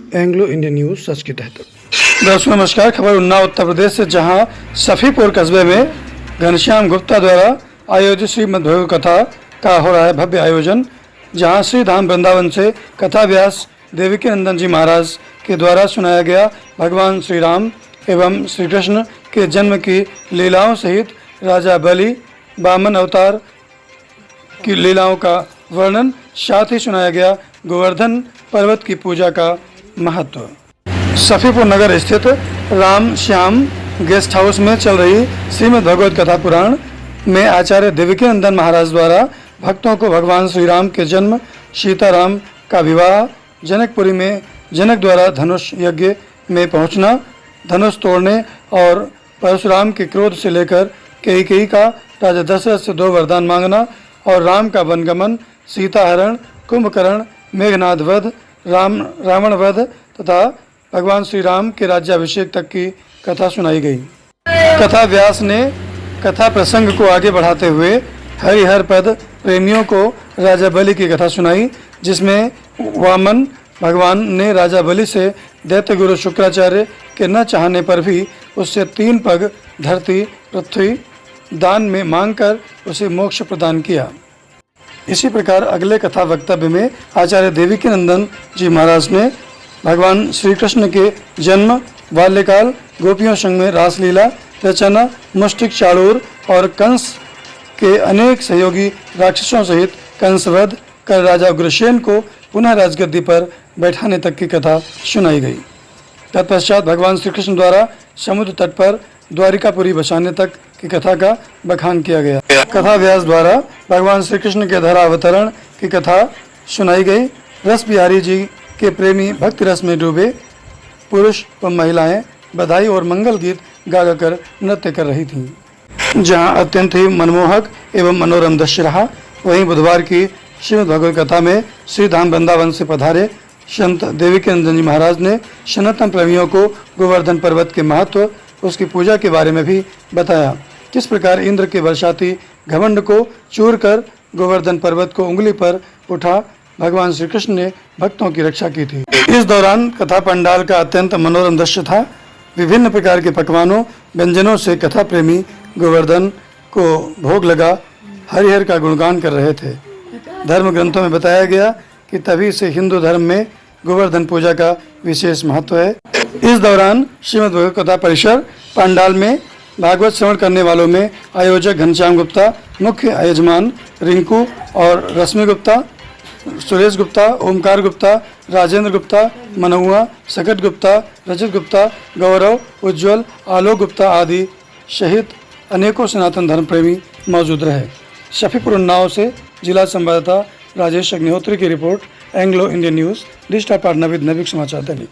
Anglo Indian news सच के तहत। दर्शकों नमस्कार। खबर उन्नाव उत्तर प्रदेश से, जहां सफीपुर कस्बे में घनश्याम गुप्ता द्वारा आयोजित श्रीमद् भगवत कथा का हो रहा है भव्य आयोजन, जहां श्री धाम वृंदावन से कथा व्यास देवकी नंदन जी महाराज के द्वारा सुनाया गया भगवान श्री राम एवं श्री कृष्ण के जन्म की लीलाओं सहित राजा बलि वामन अवतार की लीलाओं का वर्णन, साथ ही सुनाया गया गोवर्धन पर्वत की पूजा का महत्व। सफीपुर नगर स्थित राम श्याम गेस्ट हाउस में चल रही श्रीमद् भगवत कथा पुराण में आचार्य देवकी नंदन महाराज द्वारा भक्तों को भगवान श्री राम के जन्म, सीताराम का विवाह, जनकपुरी में जनक द्वारा धनुष यज्ञ में पहुंचना, धनुष तोड़ने और परशुराम के क्रोध से लेकर कैकेयी का राजा दशरथ से 2 वरदान मांगना और राम का वनगमन, सीता हरण, कुंभकर्ण, मेघनाद वध, रावण वध तथा भगवान श्री राम के राज्याभिषेक तक की कथा सुनाई गई। कथा व्यास ने कथा प्रसंग को आगे बढ़ाते हुए हरिहर पद प्रेमियों को राजा बलि की कथा सुनाई, जिसमें वामन भगवान ने राजा बलि से दैत्य गुरु शुक्राचार्य के न चाहने पर भी उससे 3 पग धरती पृथ्वी दान में मांगकर उसे मोक्ष प्रदान किया। इसी प्रकार अगले कथा वक्तव्य में आचार्य देवकी नंदन जी महाराज ने भगवान श्री कृष्ण के जन्म, बाल्यकाल, गोपियों संग में रासलीला रचना, मुष्टिक चाड़ूर और कंस के अनेक सहयोगी राक्षसों सहित कंसवध कर राजा उग्रसेन को पुनः राजगद्दी पर बैठाने तक की कथा सुनाई गई। तत्पश्चात भगवान श्री कृष्ण द्वारा समुद्र तट पर द्वारिकापुरी बसाने तक की कथा का बखान किया गया। कथा व्यास द्वारा भगवान श्री कृष्ण के धरावतरण की कथा सुनाई गई। रस बिहारी जी के प्रेमी भक्ति रस में डूबे पुरुष व महिलाएं बधाई और मंगल गीत गा कर नृत्य कर रही थीं, जहां अत्यंत ही मनमोहक एवं मनोरम दृश्य रहा। वहीं बुधवार की श्रीमद् भगवत कथा में श्री धाम वृंदावन से पधारे संत देवकी नंदन जी महाराज ने सनातन प्रेमियों को गोवर्धन पर्वत के महत्व, उसकी पूजा के बारे में भी बताया। किस प्रकार इंद्र के वर्षाती घमंड को चूर कर गोवर्धन पर्वत को उंगली पर उठा भगवान श्री कृष्ण ने भक्तों की रक्षा की थी। इस दौरान कथा पंडाल का अत्यंत मनोरम दृश्य था। विभिन्न प्रकार के पकवानों व्यंजनों से कथा प्रेमी गोवर्धन को भोग लगा हरिहर का गुणगान कर रहे थे। धर्म ग्रंथों में बताया गया कि तभी से हिंदू धर्म में गोवर्धन पूजा का विशेष महत्व है। इस दौरान श्रीमद् भगवत कथा परिसर पंडाल में भागवत श्रवण करने वालों में आयोजक घनश्याम गुप्ता, मुख्य यजमान रिंकू और रश्मि गुप्ता, सुरेश गुप्ता, ओमकार गुप्ता, राजेंद्र गुप्ता, मनहुआ, सकट गुप्ता, रजत गुप्ता, गौरव, उज्ज्वल, आलोक गुप्ता आदि सहित अनेकों सनातन धर्म प्रेमी मौजूद रहे। सफीपुर उन्नाव से जिला संवाददाता राजेश अग्निहोत्री की report. Anglo Indian news, digital partner with नवीक समाचार दैनिक।